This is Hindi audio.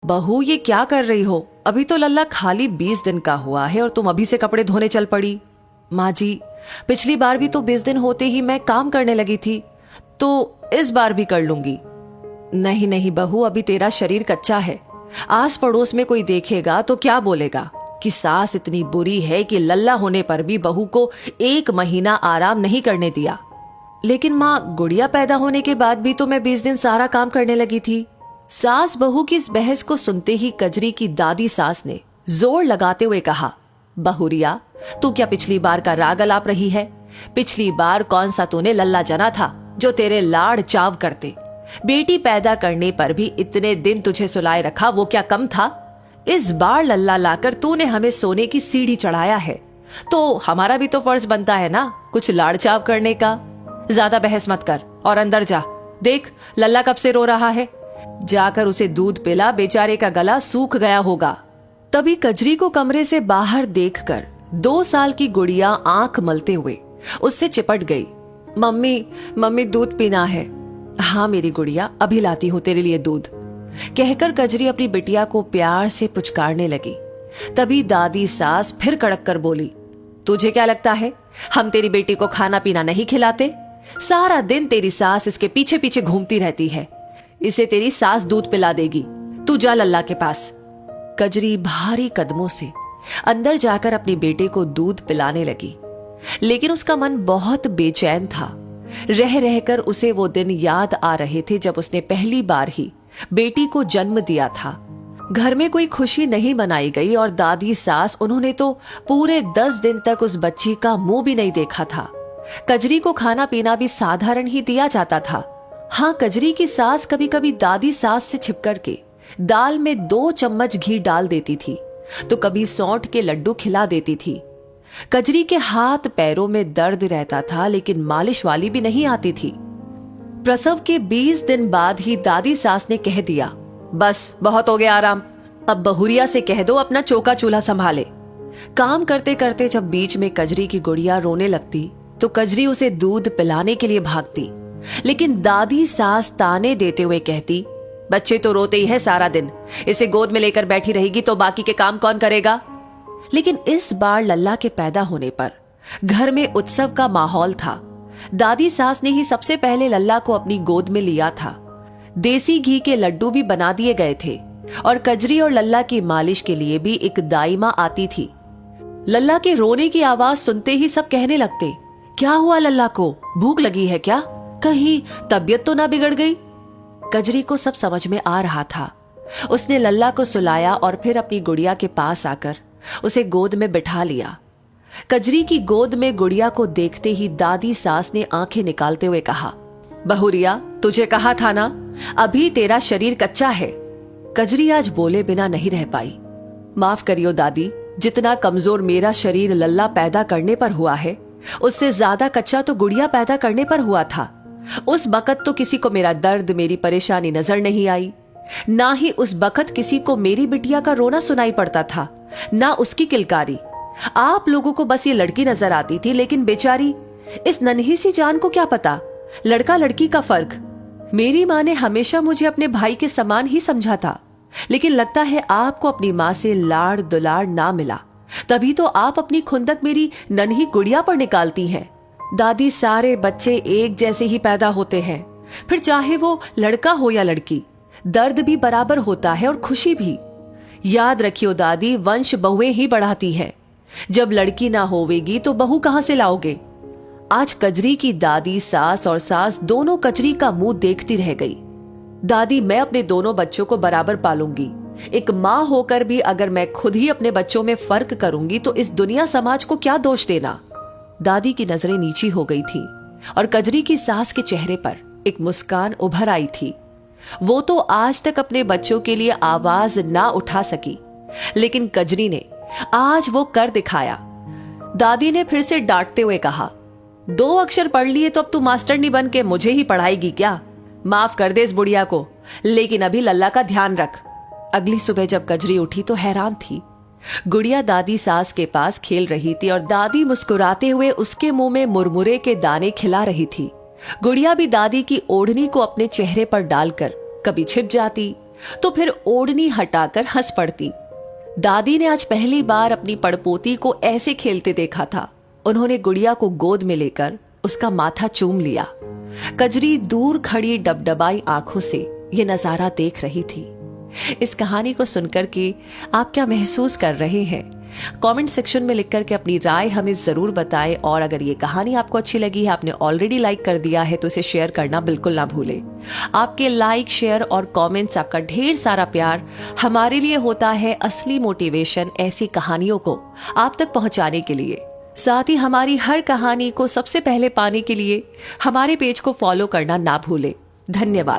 बहू, ये क्या कर रही हो? अभी तो लल्ला खाली 20 दिन का हुआ है और तुम अभी से कपड़े धोने चल पड़ी। माँ जी, पिछली बार भी तो 20 दिन होते ही मैं काम करने लगी थी, तो इस बार भी कर लूंगी। नहीं नहीं बहू, अभी तेरा शरीर कच्चा है। आस पड़ोस में कोई देखेगा तो क्या बोलेगा कि सास इतनी बुरी है कि लल्ला होने पर भी बहू को 1 महीना आराम नहीं करने दिया। लेकिन माँ, गुड़िया पैदा होने के बाद भी तो मैं 20 दिन सारा काम करने लगी थी। सास बहू की इस बहस को सुनते ही कजरी की दादी सास ने जोर लगाते हुए कहा, बहुरिया, तू क्या पिछली बार का राग अलाप रही है? पिछली बार कौन सा तूने लल्ला जना था जो तेरे लाड़ चाव करते? बेटी पैदा करने पर भी इतने दिन तुझे सुलाए रखा, वो क्या कम था? इस बार लल्ला लाकर तूने हमें सोने की सीढ़ी चढ़ाया है, तो हमारा भी तो फर्ज बनता है ना कुछ लाड़ चाव करने का। ज्यादा बहस मत कर और अंदर जा। देख, लल्ला कब से रो रहा है। जाकर उसे दूध पिला, बेचारे का गला सूख गया होगा। तभी कजरी को कमरे से बाहर देखकर 2 साल की गुड़िया आंख मलते हुए उससे चिपट गई। मम्मी, मम्मी दूध पीना है। हाँ मेरी गुड़िया, अभी लाती हूँ तेरे लिए दूध, कहकर कजरी अपनी बिटिया को प्यार से पुचकारने लगी। तभी दादी सास फिर कड़क कर बोली, तुझे क्या लगता है हम तेरी बेटी को खाना पीना नहीं खिलाते? सारा दिन तेरी सास इसके पीछे पीछे घूमती रहती है। इसे तेरी सास दूध पिला देगी, तू जा लल्ला के पास। कजरी भारी कदमों से अंदर जाकर अपने बेटे को दूध पिलाने लगी, लेकिन उसका मन बहुत बेचैन था। रह रहकर उसे वो दिन याद आ रहे थे जब उसने पहली बार ही बेटी को जन्म दिया था। घर में कोई खुशी नहीं मनाई गई और दादी सास, उन्होंने तो पूरे 10 दिन तक उस बच्ची का मुंह भी नहीं देखा था। कजरी को खाना पीना भी साधारण ही दिया जाता था। हाँ, कजरी की सास कभी कभी दादी सास से छिपकर के दाल में 2 चम्मच घी डाल देती थी, तो कभी सौंठ के लड्डू खिला देती थी। कजरी के हाथ पैरों में दर्द रहता था, लेकिन मालिश वाली भी नहीं आती थी। प्रसव के 20 दिन बाद ही दादी सास ने कह दिया, बस बहुत हो गया आराम, अब बहुरिया से कह दो अपना चौका चूल्हा संभाले। काम करते करते जब बीच में कजरी की गुड़िया रोने लगती तो कजरी उसे दूध पिलाने के लिए भागती, लेकिन दादी सास ताने देते हुए कहती, बच्चे तो रोते ही है सारा दिन, इसे गोद में लेकर बैठी रहेगी तो बाकी के काम कौन करेगा? लेकिन इस बार लल्ला के पैदा होने पर घर में उत्सव का माहौल था। दादी सास ने ही सबसे पहले लल्ला को अपनी गोद में लिया था। देसी घी के लड्डू भी बना दिए गए थे और कजरी और लल्ला की मालिश के लिए भी एक दाईमा आती थी। लल्ला के रोने की आवाज सुनते ही सब कहने लगते, क्या हुआ लल्ला को? भूख लगी है क्या? कहीं तबीयत तो ना बिगड़ गई? कजरी को सब समझ में आ रहा था। उसने लल्ला को सुलाया और फिर अपनी गुड़िया के पास आकर उसे गोद में बिठा लिया। कजरी की गोद में गुड़िया को देखते ही दादी सास ने आंखें निकालते हुए कहा, बहुरिया, तुझे कहा था ना अभी तेरा शरीर कच्चा है। कजरी आज बोले बिना नहीं रह पाई। माफ करियो दादी, जितना कमजोर मेरा शरीर लल्ला पैदा करने पर हुआ है, उससे ज्यादा कच्चा तो गुड़िया पैदा करने पर हुआ था। उस बखत तो किसी को मेरा दर्द, मेरी परेशानी नजर नहीं आई, ना ही उस बखत किसी को मेरी बिटिया का रोना सुनाई पड़ता था, ना उसकी किलकारी। आप लोगों को बस ये लड़की नजर आती थी, लेकिन बेचारी इस नन्ही सी जान को क्या पता लड़का लड़की का फर्क। मेरी माँ ने हमेशा मुझे अपने भाई के समान ही समझा था, लेकिन लगता है आपको अपनी माँ से लाड़ दुलाड़ ना मिला, तभी तो आप अपनी खुंदक मेरी नन्ही गुड़िया पर निकालती हैं। दादी, सारे बच्चे एक जैसे ही पैदा होते हैं, फिर चाहे वो लड़का हो या लड़की, दर्द भी बराबर होता है और खुशी भी। याद रखियो दादी, वंश बहुएं ही बढ़ाती है। जब लड़की ना होवेगी तो बहू कहां से लाओगे? आज कजरी की दादी सास और सास दोनों कजरी का मुंह देखती रह गई। दादी, मैं अपने दोनों बच्चों को बराबर पालूंगी। एक माँ होकर भी अगर मैं खुद ही अपने बच्चों में फर्क करूंगी तो इस दुनिया समाज को क्या दोष देना? दादी की नजरें नीची हो गई थी और कजरी की सास के चेहरे पर एक मुस्कान उभर आई थी। वो तो आज तक अपने बच्चों के लिए आवाज ना उठा सकी, लेकिन कजरी ने आज वो कर दिखाया। दादी ने फिर से डांटते हुए कहा, 2 अक्षर पढ़ लिए तो अब तू मास्टरनी बन के मुझे ही पढ़ाएगी क्या? माफ कर दे इस बुढ़िया को, लेकिन अभी लल्ला का ध्यान रख। अगली सुबह जब कजरी उठी तो हैरान थी। गुड़िया दादी सास के पास खेल रही थी और दादी मुस्कुराते हुए उसके मुंह में मुरमुरे के दाने खिला रही थी। गुड़िया भी दादी की ओढ़नी को अपने चेहरे पर डालकर कभी छिप जाती, तो फिर ओढ़नी हटाकर हंस पड़ती। दादी ने आज पहली बार अपनी पड़पोती को ऐसे खेलते देखा था। उन्होंने गुड़िया को गोद में लेकर उसका माथा चूम लिया। कजरी दूर खड़ी डबडबाई आंखों से ये नजारा देख रही थी। इस कहानी को सुनकर के आप क्या महसूस कर रहे हैं? कमेंट सेक्शन में लिख करके अपनी राय हमें जरूर बताएं। और अगर ये कहानी आपको अच्छी लगी है, आपने ऑलरेडी लाइक कर दिया है, तो इसे शेयर करना बिल्कुल ना भूलें। आपके लाइक, शेयर और कमेंट्स, आपका ढेर सारा प्यार हमारे लिए होता है असली मोटिवेशन ऐसी कहानियों को आप तक पहुंचाने के लिए। साथ ही हमारी हर कहानी को सबसे पहले पाने के लिए हमारे पेज को फॉलो करना ना भूलें। धन्यवाद।